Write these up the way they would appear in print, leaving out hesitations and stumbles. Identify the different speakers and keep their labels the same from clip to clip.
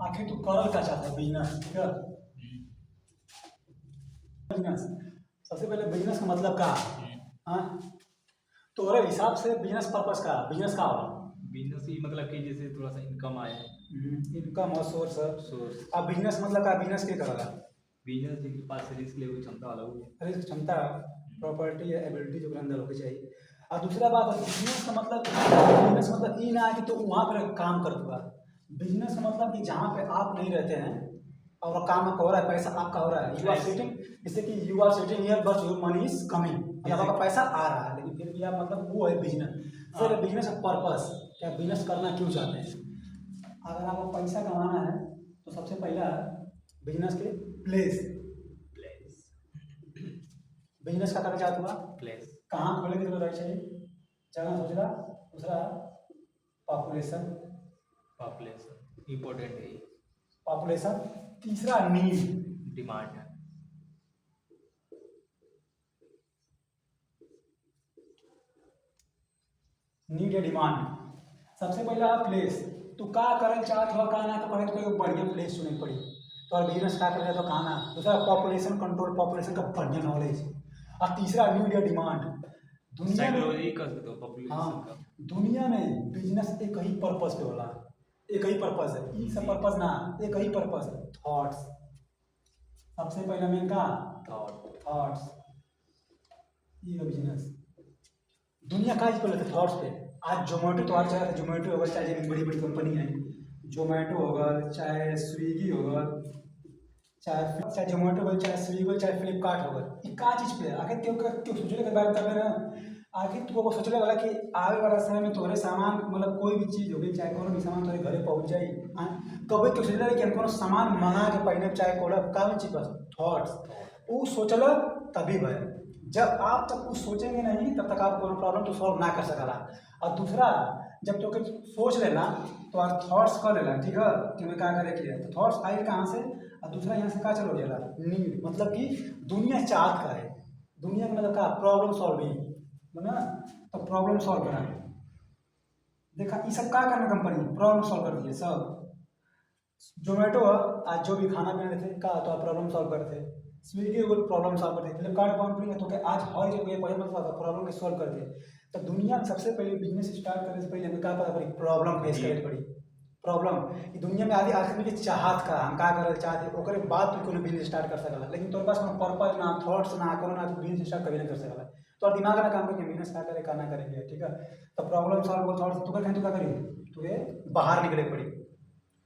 Speaker 1: आखिर तू करल का चाहता है बिजनेस, ठीक है। बिजनेस, सबसे पहले बिजनेस का मतलब का हाँ, तोहरे हिसाब से बिजनेस पर्पस का बिजनेस का होला।
Speaker 2: बिजनेस ही मतलब कि जैसे थोड़ा सा इनकम आए।
Speaker 1: इनकम और सोर्स।
Speaker 2: सोर्स।
Speaker 1: अब बिजनेस मतलब का बिजनेस के करेगा।
Speaker 2: बिजनेस जिनके पास रिस्क लेने की क्षमता वाला हो।
Speaker 1: रिस्क क्षमता, प्रॉपर्टी या एबिलिटी जो अंदर होनी चाहिए। और दूसरा बात है बिजनेस का मतलब, बिजनेस मतलब ये ना है कि तो वहाँ पर काम कर दूंगा। बिजनेस का मतलब कि जहाँ पे आप नहीं रहते हैं और काम आपका हो रहा है, पैसा आपका हो रहा है, यू आर सिटिंग, जैसे कि you are sitting here but your money is coming, मतलब आपका पैसा आ रहा है लेकिन फिर भी आप मतलब वो है बिजनेस। सर बिजनेस का पर्पस क्या, बिजनेस करना क्यों चाहते हैं। अगर आपको पैसा कमाना है तो सबसे पहला बिजनेस के प्लेस,
Speaker 2: प्लेस।
Speaker 1: बिजनेस का करना चाहते हुआ
Speaker 2: प्लेस।
Speaker 1: कहाँ खोले की जरूरत चाहिए, जगह सोचना। दूसरा पॉपुलेशन,
Speaker 2: पॉपुलेशन इम्पोर्टेंट है।
Speaker 1: पॉपुलेशन। तीसरा नीड,
Speaker 2: डिमांड।
Speaker 1: नीड या डिमांड। सबसे पहला प्लेस, तू का करल चाहत हो का ना, तो पहले तो कोई बढ़िया प्लेस चुने पड़ी तो, और बिजनेस का करे तो कहाँ ना। दूसरा पॉपुलेशन कंट्रोल, पॉपुलेशन का बढ़िया नॉलेज। और तीसरा नीड या डिमांड। दुनिया में
Speaker 2: साइकोलॉजी कर सकते हो पॉपुलेशन
Speaker 1: हाँ,
Speaker 2: का।
Speaker 1: दुनिया में बिजनेस एक ही पर्पस पे होला, एक ही पर्पस है, ई सब पर्पस ना, एक ही पर्पस है, थॉट्स। सबसे पहला मेन का थॉट्स, ये बिजनेस। दुनिया का ही पहले थॉट्स पे। आज जोमेटो तो आज चाहे जोमेटो होगा, चाहे एक बड़ी बड़ी कंपनी है, जोमेटो होगा, चाहे स्विगी होगा, चाहे जोमेटो हो, चाहे स्विगी हो, चाहे फ्लिपकार्ट होगा, ये का चीज पे है। आखिर क्यों क्यों सोचने के बारे में ना, आखिर तुमको सोचने वाला कि आगे वाला समय में तुम्हारे सामान मतलब कोई भी चीज होगी, चाहे कोनो भी सामान तुम्हारे घरे पहुंच जाए, कभी क्यों सोचले कि हम कोनो सामान मंगा के पहने, चाहे कोला का भी चीज बस थॉट्स वो सोचला तभी भाई। जब आप तक कुछ सोचेंगे नहीं तब तक आप कोनो प्रॉब्लम तो सॉल्व ना कर सकला। और दूसरा, जब तो सोच लेना तो आप थॉट्स कर लेना, ठीक है कि मैं क्या करे किया, तो थॉट्स आई कहाँ से। और दूसरा यहाँ से क्या चलो जाला नीड, मतलब कि दुनिया चाहत का है, दुनिया का मतलब का प्रॉब्लम सॉल्विंग ना, तो प्रॉब्लम सॉल्व करना। देखा ये सब क्या करना, कंपनी प्रॉब्लम सॉल्व कर दिए सब। जोमेटो आज जो भी खाना पीना थे का तो आप प्रॉब्लम सॉल्व करते, स्विगी को प्रॉब्लम सॉल्व करते, फ्लिपकार्ट कंपनी है तो क्या आज हर जगह पहले मतलब प्रॉब्लम के सॉल्व कर दिए। तो दुनिया में सबसे पहले बिजनेस स्टार्ट करने से पहले हमें क्या पता पड़ी, प्रॉब्लम फेस करे पड़ी। प्रॉब्लम कि दुनिया में आदि आखिर में चाहत का हम क्या करे चाहते, ओकरे बाद तू कोनो बिजनेस स्टार्ट कर सकला, लेकिन तोरे पास कोनो पर्पस ना, थॉट्स ना, कोनो ना, तू बिजनेस स्टार्ट कभी नहीं कर सकला। तो दिमाग ना काम करके बिजनेस क्या करे का ना करेंगे, ठीक है। तो प्रॉब्लम सॉल्व हो, थॉट्स तू कहीं तो क्या करी, तुझे बाहर निकले पड़ी,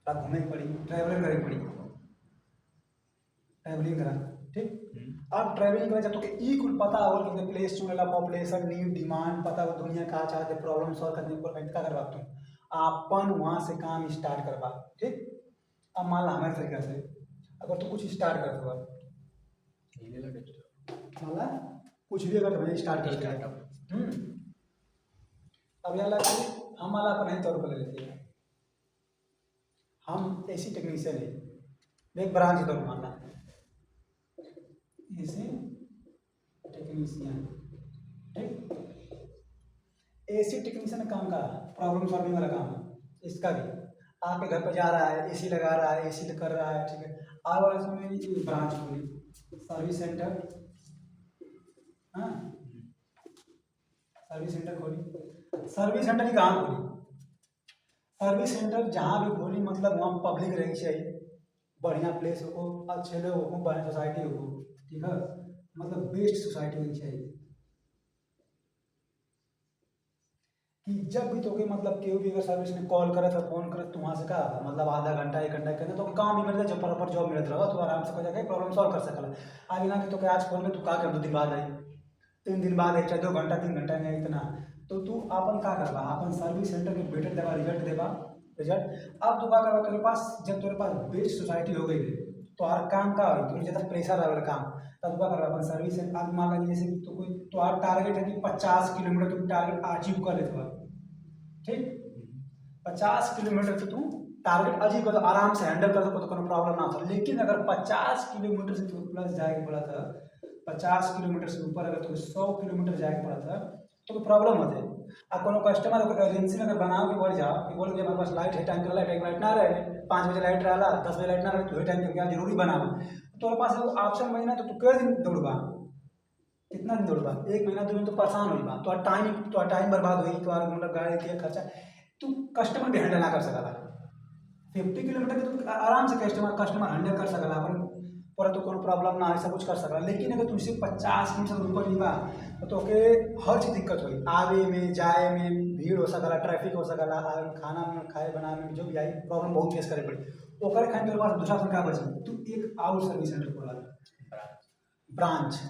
Speaker 1: तब घूमे पड़ी, ट्रैवलिंग करे पड़ी, ट्रैवलिंग करा, ठीक। अब ट्रैवलिंग करे जब तो ई कुल पता हो कि प्लेस चुनेला, पॉपुलेशन, नीड, डिमांड पता हो, दुनिया का चाहते, प्रॉब्लम सॉल्व करने को क्या करवा तुम अपन वहाँ से काम स्टार्ट करवा, ठीक। अब मान ला हमारे तरीके से अगर तू कुछ स्टार्ट कर दो, मान ला कुछ भी अगर मैं स्टार्ट कर दिया, अब यार कि हम वाला अपन ही तौर पर ले लेते हैं, हम एसी टेक्नीशियन है, एक ब्रांच तौर पर मान ला एसी टेक्नीशियन, ठीक। एसी टेक्नीशियन काम का प्रॉब्लम सॉल्विंग वाला काम है इसका भी। आपके घर पर जा रहा है, एसी लगा रहा है, एसी कर रहा है, ठीक है। आगे वाले समय ये ब्रांच खोली, सर्विस सेंटर, हाँ सर्विस सेंटर खोली। सर्विस सेंटर की कहाँ खोली, सर्विस सेंटर जहाँ भी खोली मतलब वहाँ पब्लिक रहनी चाहिए, बढ़िया प्लेस हो, अच्छे लोग हो, बढ़िया सोसाइटी हो, ठीक है, मतलब बेस्ट सोसाइटी होनी चाहिए। कि जब भी तो के मतलब केहू भी अगर सर्विस में कॉल करे था, फोन करे तो वहाँ से का मतलब आधा घंटा एक घंटा कहते तो काम भी मिलता, जब प्रॉपर जॉब मिलत रहा तो आराम से जाके प्रॉब्लम सॉल्व कर सकला। आगे ना कि तो आज फोन में तू का कर 2 दिन बाद आई, 3 दिन बाद आई, चाहे 2 घंटा 3 घंटा में इतना, तो तू अपन का करवा, अपन सर्विस सेंटर के बेटर देवा, रिजल्ट देवा, रिजल्ट। अब तू का करवा, तेरे पास जब तेरे पास बेस्ट सोसाइटी हो गई तो हर काम का हो, ज़्यादा प्रेशर आवे काम, तब क्या करवा अपन सर्विस सेंटर। अब मान लीजिए जैसे तो कोई तो आप टारगेट है कि 50 किलोमीटर तुम टारगेट अचीव कर लेते हो, ठीक। 50 किलोमीटर से तू टारगेट अचीव कर, आराम से हैंडल कर सको तो कोनो प्रॉब्लम ना था। लेकिन अगर 50 किलोमीटर से तू प्लस जाएगा पड़ा था, 50 किलोमीटर से ऊपर अगर तुम 100 किलोमीटर जाएगा पड़ा था तो प्रॉब्लम होते हैं। अब कोनो कस्टमर एजेंसी में अगर बनाओ कि बढ़ जाओ कि बोलो कि हमारे पास लाइट है, टाइम का लाइट ना रहे 5 बजे लाइट रहा 10 बजे लाइट ना रहे तो वही टाइम क्या जरूरी बना तोरे पास ऑप्शन महीना तो तू कई दिन दौड़बा कितना दिन दौड़बा 1 महीना 2 महीना तो परेशान होइबा तो टाइम बर्बाद होई तो मतलब गाड़ी के खर्चा तू कस्टमर भी हैंडल ना कर सकला 50 किलोमीटर के तो आराम से कस्टमर हैंडल कर सकला अपन पूरा तो कोनो प्रॉब्लम ना ऐसा कुछ कर सकला लेकिन अगर तुमसे 50 किलोमीटर ऊपर जीवा तो के हर चीज दिक्कत हुई आवे में जाए में भीड़ हो सकला ट्रैफिक हो सकला खाना में खाए बनाने में जो भी आई प्रॉब्लम बहुत फेस करे पड़ी ओकर खाने के बाद दूसरा का बची तू एक आउट सर्विस सेंटर खोला ब्रांच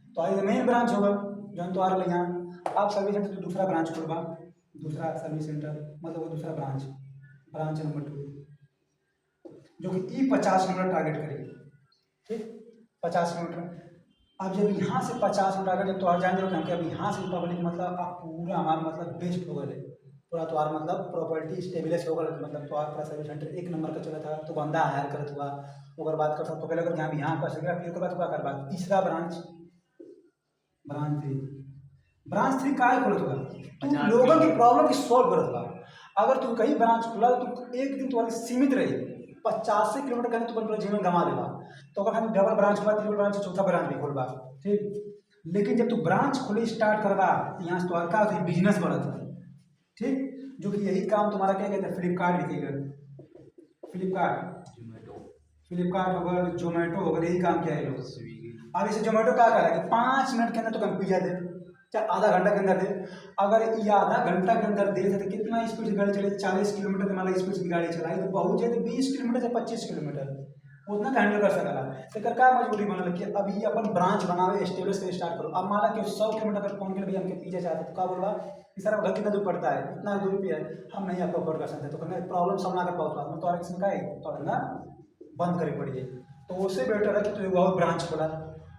Speaker 1: तो आई मेन ब्रांच होगा जो तो आ रहा यहाँ आप सर्विस सेंटर तो दूसरा ब्रांच खोलवा दूसरा सर्विस सेंटर मतलब वो दूसरा ब्रांच नंबर 2 जो कि 50 किलोमीटर टारगेट करेगी ठीक 50 किलोमीटर अब जब यहाँ से 50 किलोमीटर अगर जब तो और जान जाओ कि अब यहाँ से पब्लिक मतलब आप पूरा हमारा मतलब बेस्ट हो गए पूरा तो और मतलब प्रॉपर्टी स्टेबिलिश हो गए मतलब तो पूरा सर्विस सेंटर 1 नंबर का चला था तो बंदा हायर करत हुआ अगर बात कर सकते पहले अगर यहाँ कर सकेगा फिर बाद क्या करवा तीसरा ब्रांच 3 का खोलत हुआ तू लोगों की प्रॉब्लम की सॉल्व करत हुआ अगर तू कहीं ब्रांच खुला तो एक दिन तुम्हारी सीमित रही 85 किलोमीटर करने तो पूरा जीवन गंवा देगा तो अगर हम डबल ब्रांच खुला ट्रिपल ब्रांच चौथा ब्रांच भी खोलवा ठीक लेकिन जब तू ब्रांच खोले स्टार्ट करवा यहाँ से तो का बिजनेस बढ़त है ठीक जो कि यही काम तुम्हारा क्या कहते हैं फ्लिपकार्ट भी फ्लिपकार्ट हो गया जोमेटो हो गया यही काम क्या है लोग अब इसे जोमेटो क्या कर रहा है कि 5 मिनट के अंदर तो कम पिज्जा दे चाहे आधा घंटा के अंदर दे अगर ये आधा घंटा के अंदर दे तो कितना स्पीड से गाड़ी चले 40 किलोमीटर के मतलब स्पीड से गाड़ी चलाई तो बहुत ज्यादा 20 किलोमीटर से 25 किलोमीटर उतना का हैंडल कर सकला तो क्या मजबूरी बनल कि अभी अपन ब्रांच बनावे स्टेब्लिश कर स्टार्ट करो अब माना कि 100 किलोमीटर तक पहुंच गए भैया हमके पिज्जा चाहते तो क्या बोलवा कि सर घर कितना दूर पड़ता है इतना दूर पे है हम नहीं आपको अफोर्ड कर सकते तो कहना प्रॉब्लम सामना कर पाओ तो और किसी का है तो ना बंद करे पड़ी तो उससे बेटर है कि तू वो ब्रांच खोला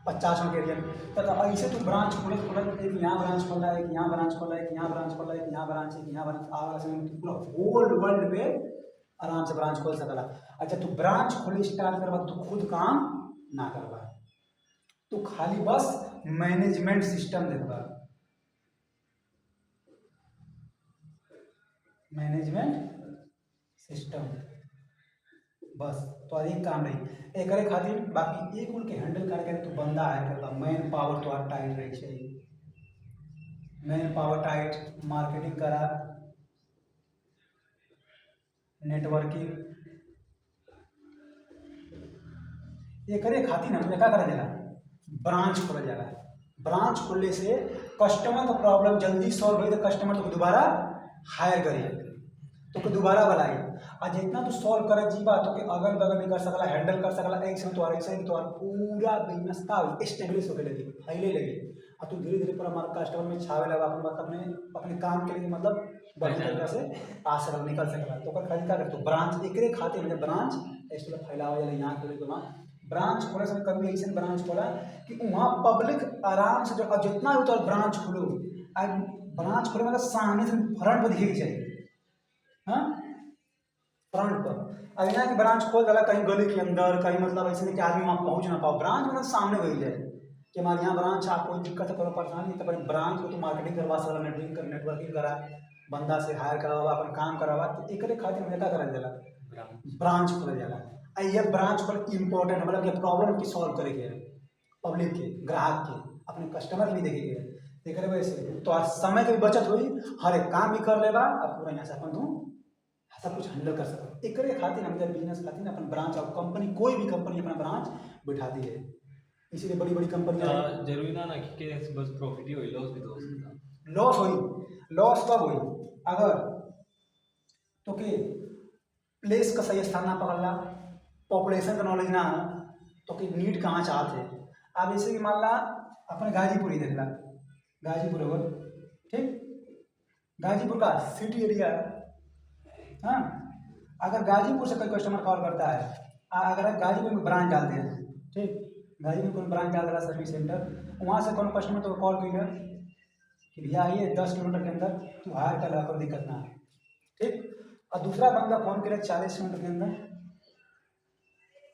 Speaker 1: 50 के एरिया में तो ऐसे तू ब्रांच खोलत एक यहाँ ब्रांच खोल रहा है एक यहाँ ब्रांच खोल रहा है एक यहाँ ब्रांच खोल रहा है एक यहाँ ब्रांच एक यहाँ ब्रांच आगे समय पूरा होल वर्ल्ड पे आराम से ब्रांच खोल सकला अच्छा तू ब्रांच खोले स्टार्ट करवा तू खुद काम ना करवा तू खाली बस मैनेजमेंट सिस्टम देखवा मैनेजमेंट सिस्टम बस तो एक काम नहीं एक खातिर बाकी एक उनके हैंडल करके तो बंदा है करता मैन पावर तो टाइट रही चाहिए मैन पावर टाइट मार्केटिंग करा नेटवर्किंग एक खातिर ना क्या करा जाला ब्रांच खोला जाला ब्रांच खोलने से कस्टमर का प्रॉब्लम जल्दी सॉल्व हो तो कस्टमर तो दोबारा हायर करिए तो दोबारा बुलाए और जितना तो सॉल्व करे जीवा तो के अगल बगल में कर सकला हैंडल कर सकला एक से तो ऐसा ही तो पूरा बिजनेस का एस्टेब्लिश होके लगी फैले लगी और तू धीरे धीरे पूरा हमारा कस्टमर में छावे लगा अपन मतलब अपने काम के लिए मतलब बढ़िया तरीके से आ सकल निकल सकला तो ओकर खातिर का कर तो ब्रांच एकरे खातिर मतलब ब्रांच एस्टेब्लिश फैलावे जाला यहाँ के लिए ब्रांच खोले से कभी ऐसे ब्रांच खोला कि वहाँ पब्लिक आराम से जो जितना भी तो ब्रांच खोलो ब्रांच खोले मतलब सामने से फ्रंट पर दिखेगी चाहिए हाँ फ्रंट पर अब यहाँ की ब्रांच खोल डाला कहीं गली के अंदर कहीं मतलब ऐसे नहीं कि आदमी वहाँ पहुँच ना पाओ ब्रांच मतलब सामने वही जाए कि हमारे यहाँ ब्रांच आप कोई दिक्कत है कोई परेशानी तो भाई ब्रांच को तो मार्केटिंग करवा सकला नेटवर्किंग करा बंदा से हायर करावा अपन काम करावा तो एक खातिर में क्या करल जाला ब्रांच खोल जाला ये ब्रांच पर इम्पोर्टेंट मतलब कि प्रॉब्लम की सॉल्व करेंगे पब्लिक के ग्राहक के अपने कस्टमर भी देखेंगे देख रहे वैसे तो समय की बचत हुई हर एक काम भी कर लेगा अब पूरा यहाँ से अपन तुम सब कुछ हैंडल कर सकते एक खातिर हम बिजनेस खातिर अपन ब्रांच और कंपनी कोई भी कंपनी अपना ब्रांच बिठा दी है इसीलिए बड़ी बड़ी कंपनियां
Speaker 2: जरूरी ना कि बस प्रॉफिट ही हो लॉस भी तो हो सकता
Speaker 1: लॉस हुई लॉस कब हुई अगर तो के प्लेस का सही स्थान ना पकड़ला पॉपुलेशन का नॉलेज ना हो तो कि नीड कहाँ चाहते अब जैसे कि मान ला अपने गाजीपुर ही देख ला गाजीपुर होगा ठीक गाजीपुर का सिटी एरिया हाँ अगर गाजीपुर से कोई कस्टमर कॉल करता है अगर गाजीपुर में ब्रांच डालते हैं ठीक गाजीपुर में ब्रांच डाल रहा सर्विस सेंटर वहाँ से कौन कस्टमर तो कॉल किया कि भैया आइए 10 किलोमीटर के अंदर तू हायर कर ला कोई दिक्कत ना है ठीक और दूसरा बंदा फोन करे 40 किलोमीटर के अंदर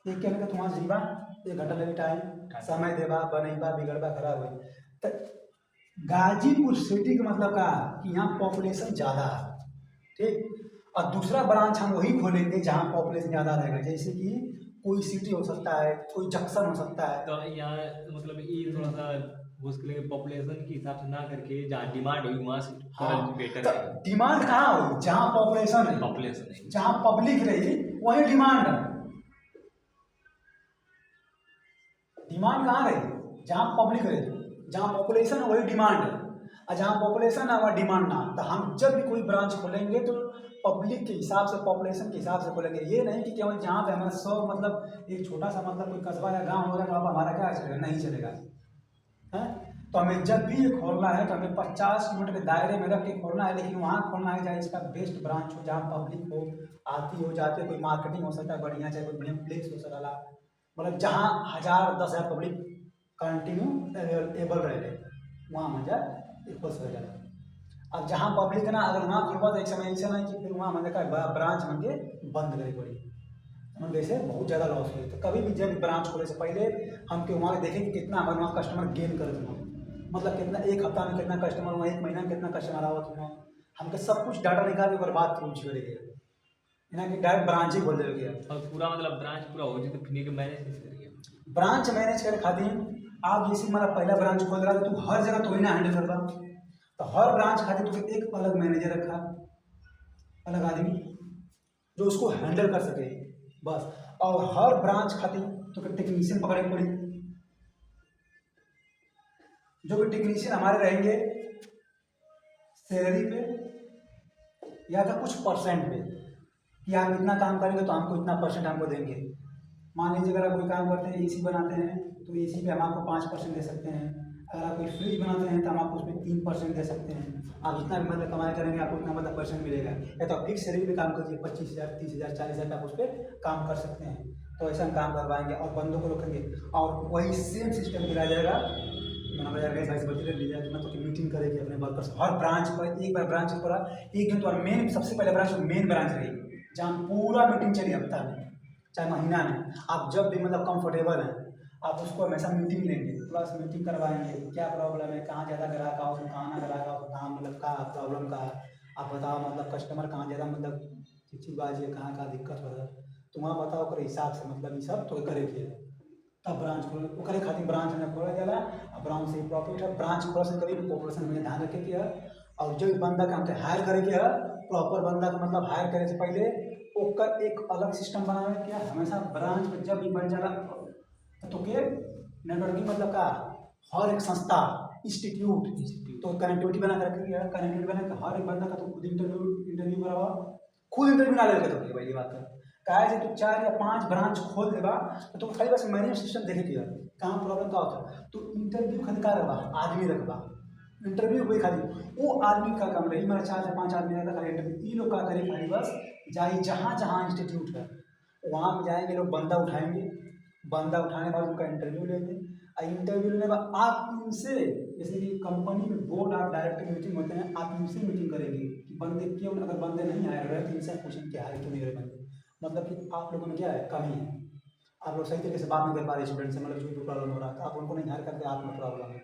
Speaker 1: एक के अंदर तुम्हारा जीवा 1 घंटा लगे टाइम समय देवा बनेबा बिगड़बा खराब हुई तो गाजीपुर सिटी का मतलब का कि यहाँ पॉपुलेशन ज़्यादा है ठीक और दूसरा ब्रांच हम वही खोलेंगे जहाँ पॉपुलेशन ज़्यादा रहेगा, जैसे कि कोई सिटी हो सकता है, कोई जंक्शन हो सकता है।
Speaker 2: तो यहाँ मतलब ये थोड़ा सा मुश्किल पॉपुलेशन के हिसाब से ना करके जहाँ डिमांड होगी वहाँ से
Speaker 1: हाँ,
Speaker 2: बेटर
Speaker 1: तो
Speaker 2: है।
Speaker 1: डिमांड कहाँ होगी? जहाँ पॉपुलेशन है,
Speaker 2: पॉपुलेशन है,
Speaker 1: जहाँ पब्लिक रही वही डिमांड है। डिमांड कहाँ रही? जहाँ पब्लिक रही, जहाँ पॉपुलेशन है वही डिमांड है, और जहाँ पॉपुलेशन है वहाँ डिमांड ना। तो हम जब भी कोई ब्रांच खोलेंगे तो पब्लिक के हिसाब से, पॉपुलेशन के हिसाब से खोलेंगे। ये नहीं कि केवल जहाँ पे हमारा 100 मतलब एक छोटा सा मतलब कोई कस्बा या गाँव होगा तो अब हमारा क्या चलेगा? नहीं चलेगा है। तो हमें जब भी ये खोलना है तो हमें 50 किलोमीटर के दायरे में रख के खोलना है, लेकिन वहाँ खोलना है जहाँ इसका बेस्ट ब्रांच हो, जहाँ पब्लिक हो, आती हो जाती है, कोई मार्केटिंग हो सकता है बढ़िया, चाहे कोई बढ़िया प्लेस हो सकता है, मतलब जहाँ 1000-10,000 पब्लिक कंटिन्यू अवेलेबल रहे, वहाँ मजा एक बस हो जाता है। अब जहाँ पब्लिक है ना, अगर वहाँ खुलवा तो एक समय ऐसा नहीं कि फिर वहाँ मजे का ब्रांच मन के बंद करे पड़ी, हम वैसे बहुत ज़्यादा लॉस हुए। तो कभी भी जब ब्रांच खोले से पहले हम के वहाँ देखें कि कितना हमारे वहाँ कस्टमर गेन कर दूँगा, मतलब कितना एक हफ्ता में कितना कस्टमर हुआ, एक महीना में कितना कस्टमर आवा तुम्हारा, हमके सब कुछ डाटा निकाल के बात पूछ करेंगे, इन्हें कि डायरेक्ट ब्रांच ही खोल देंगे।
Speaker 2: और पूरा मतलब ब्रांच पूरा हो जाए तो फिर मैनेज कैसे करेंगे?
Speaker 1: ब्रांच मैनेज करे खातिर आप जैसे हमारा पहला ब्रांच खोल रहा था, तू हर जगह थोड़ी ना हैंडल करता, तो हर ब्रांच खातिर तुझे एक अलग मैनेजर रखा, अलग आदमी जो उसको हैंडल कर सके बस। और हर ब्रांच खातिर तो टेक्नीशियन पकड़े पड़ी, जो भी टेक्नीशियन हमारे रहेंगे सैलरी पे या तो कुछ परसेंट पे, कि आप इतना काम करेंगे तो हमको इतना परसेंट हमको देंगे। मान लीजिए अगर आप कोई काम करते हैं, एसी बनाते हैं, तो एसी पे हम आपको 5% दे सकते हैं। अगर आप कोई फ्रिज बनाते हैं तो हम आपको उसमें 3% दे सकते हैं। आप जितना भी मतलब कमाई करेंगे आपको उतना मतलब परसेंट मिलेगा। या तो आप फिक्स सैलरी पे काम कीजिए, 25,000, 30,000, 40,000 आप उस पर काम कर सकते हैं। तो ऐसा हम काम करवाएंगे और बंदों को रखेंगे, और वही सेम सिस्टम गिरा जाएगा। मतलब कि मीटिंग करेगी अपने वर्कर्स, हर ब्रांच पर एक बार ब्रांच पर एक दिन तो मेन, सबसे पहले ब्रांच मेन ब्रांच रहेगी जहाँ पूरा मीटिंग चली हफ्ता में चाहे महीना में। आप जब भी मतलब कंफर्टेबल हैं आप उसको हमेशा मीटिंग लेंगे, प्लस मीटिंग करवाएंगे, क्या प्रॉब्लम है, कहाँ ज़्यादा ग्राहक आओ, कहाँ ना ग्राहक आओ, कहाँ मतलब का प्रॉब्लम का आप बताओ, मतलब कस्टमर कहाँ ज़्यादा मतलब चिचिबाजी है, कहाँ का दिक्कत हो रहा है, तो वहाँ बताओ कर हिसाब से मतलब ये सब तो करेंगे। तब ब्रांच खोल वो करे खातिर ब्रांच में खोला जाला, और ब्रांच से प्रॉफिट है। ब्रांच खोला से कभी भी पॉपुलेशन में ध्यान रखे कि है, और जो बंदा का हमके हायर करे के है, प्रॉपर बंदा का मतलब हायर करे से पहले ओकर एक अलग सिस्टम बनावे के है। हमेशा ब्रांच में जब भी बन जाला तो के नेटवर्किंग मतलब का हर एक संस्था इंस्टीट्यूट तो कनेक्टिविटी बना कर रखेंगे, कनेक्टिविटी बना कर हर एक बंदा का तो खुद इंटरव्यू करवा, खुद इंटरव्यू ना लेकर तो पहली बात है कहा जे तू 4 या 5 ब्रांच खोल देबा तो खाली बस मैनेजमेंट सिस्टम देखे के कहाँ प्रॉब्लम का होता है, तो इंटरव्यू खाली का रखबा, आदमी रखबा, इंटरव्यू हुई खाली वो आदमी का काम रही। मेरा 4 से 5 आदमी रहता खाली इंटरव्यू, ये लोग का करे खाली बस जाए जहाँ जहाँ इंस्टीट्यूट है वहाँ पे जाएंगे लोग, बंदा उठाएंगे, बंदा उठाने के बाद उनका इंटरव्यू लेंगे, और इंटरव्यू लेने के बाद आप इनसे जैसे कि कंपनी में बोर्ड आप डायरेक्टर मीटिंग होते हैं, आप इनसे मीटिंग करेंगे कि बंदे क्यों, अगर बंदे नहीं आए रहे तो इनसे पूछेंगे कि हारे क्यों नहीं रहे बंदे, मतलब कि आप लोगों में क्या है कमी है, आप लोग सही तरीके से बात नहीं कर पा रहे स्टूडेंट से, मतलब जो भी प्रॉब्लम हो रहा है आप उनको नहीं हायर करके आप में प्रॉब्लम है।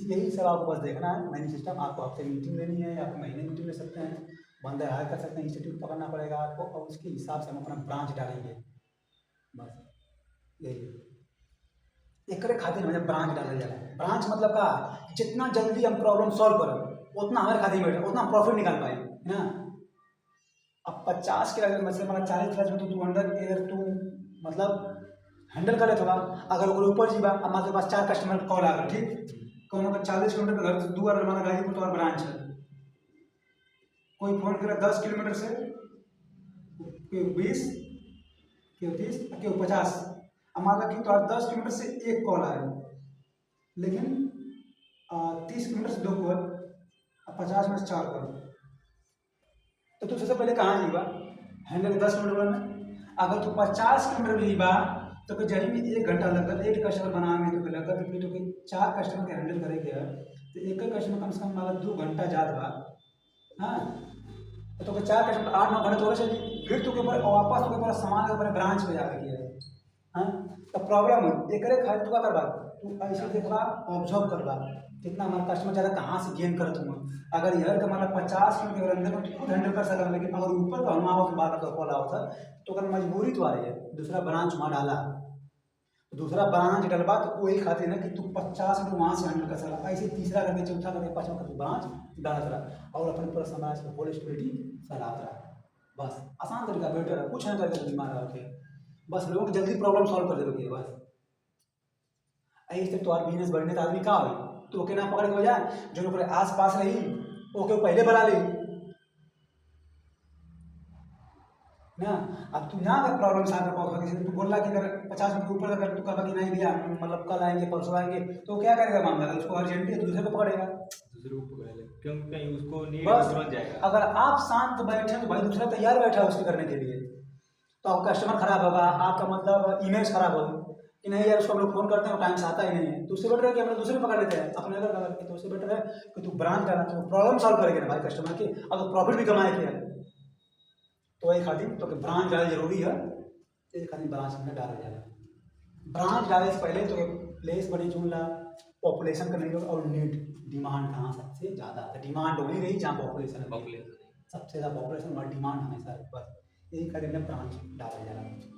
Speaker 1: यही सब आपको बस देखना है मैनेज सिस्टम, आपको हफ्ते मीटिंग लेनी है या आप महीने मीटिंग ले सकते हैं, बंदे हायर कर सकते हैं, इंस्टीट्यूट पकड़ना पड़ेगा आपको, और उसके हिसाब से हम अपना ब्रांच डालेंगे बस यही एक खातिर हमें ब्रांच डाला जाए। ब्रांच मतलब का जितना जल्दी हम प्रॉब्लम सॉल्व करें उतना हमारे खातिर में उतना प्रॉफिट निकाल पाए है ना। अब 50 के अगर मतलब हमारा 40 में तो 200 अगर तू मतलब हैंडल करे थोड़ा, अगर वो ऊपर जीवा अब हमारे पास 4 कस्टमर कॉल आ गए ठीक, कोनो का 40 किलोमीटर का घर से दूर हमारा गाजीपुर तो और ब्रांच है, कोई फोन करे 10 किलोमीटर से, कोई 20, कोई 30, कोई 50, हमारा कि तो 10 किलोमीटर से एक कॉल आए, लेकिन 30 किलोमीटर से 2 कॉल, 50 में से 4 कॉल, तो तू सबसे पहले कहाँ जीवा हैंडल 10 किलोमीटर में, अगर तू 50 किलोमीटर जीवा तो फिर जरी में 1 घंटा लगता, एक कस्टमर बनाने में तो लगता, तो फिर तो 4 कस्टमर के हैंडल करेंगे तो एक कस्टमर कम से कम मतलब 2 घंटा ज़्यादा बा हाँ, तो 4 कस्टमर 8-9 घंटे तो चलिए, फिर तो के ऊपर वापस तो के ऊपर सामान के ऊपर ब्रांच पे जाकर किया हाँ तो प्रॉब्लम एकरे खातिर तू का करबा, तू ऐसे देखबा, ऑब्जर्व करबा कितना हमारा कस्टमर ज़्यादा कहाँ से गेन करत हुआ। अगर इधर का मतलब 50 मिनट के अंदर में तू खुद हैंडल कर सकल, लेकिन अगर ऊपर का हम आओ बाहर का कॉल आओ तो अगर मजबूरी तो आ रही है दूसरा ब्रांच वहाँ डाला, दूसरा ब्रांच डलवा तो वही खातिर ना कि तू 50 मिनट वहाँ से हैंडल कर सकला, ऐसे तीसरा करके चौथा करके पाँचवा करके ब्रांच डालत रहा और अपने पूरा समाज को होल स्टेबिलिटी फैलाता रहा। बस आसान तरीका बेटर है, कुछ नहीं करके दिमाग रखे, बस लोगों की जल्दी प्रॉब्लम सॉल्व कर देवे बस। ऐसे तो और बिजनेस बढ़ने तो आदमी कहाँ हुई तो ओके ना पकड़ के हो जाए, जो ओकरे आस पास रही ओके पहले बढ़ा ले ना। अब तू ना अगर प्रॉब्लम सॉल्व कर पाओ, किसी ने तू बोल रहा कि अगर 50 मिनट के ऊपर अगर तू कहा कि नहीं भैया मतलब कल आएंगे परसों आएंगे, तो क्या करेगा मामला, उसको अर्जेंटली दूसरे को पकड़ेगा।
Speaker 2: दूसरे को पकड़ ले, क्योंकि कहीं उसको नीड
Speaker 1: बस
Speaker 2: तुरंत जाएगा।
Speaker 1: अगर आप शांत बैठे तो भाई दूसरा तैयार बैठा है उसके करने के लिए, तो आपका कस्टमर खराब होगा, आपका मतलब इमेज खराब होगी कि नहीं यार उसको हम लोग फोन करते हैं वो टाइम से आता ही नहीं है, तो उससे बेटर है कि हम लोग दूसरे पकड़ लेते हैं अपने अगर का करके, तो उससे बेटर है कि तू ब्रांच डालना, तो प्रॉब्लम सॉल्व करेगा ना भाई कस्टमर की, अगर प्रॉफिट भी कमाए के है तो वही खातिर तो ब्रांच डालना जरूरी है। एक खातिर ब्रांच में डाला जाए, ब्रांच डाले से पहले तो प्लेस बड़ी चुन ला, पॉपुलेशन का नहीं होगा और नीड डिमांड कहाँ सबसे ज़्यादा है, डिमांड वही रही जहाँ पॉपुलेशन है,
Speaker 2: पॉपुलेशन
Speaker 1: सबसे ज़्यादा पॉपुलेशन और डिमांड हमेशा, बस यही खातिर ब्रांच डाला जा रहा है।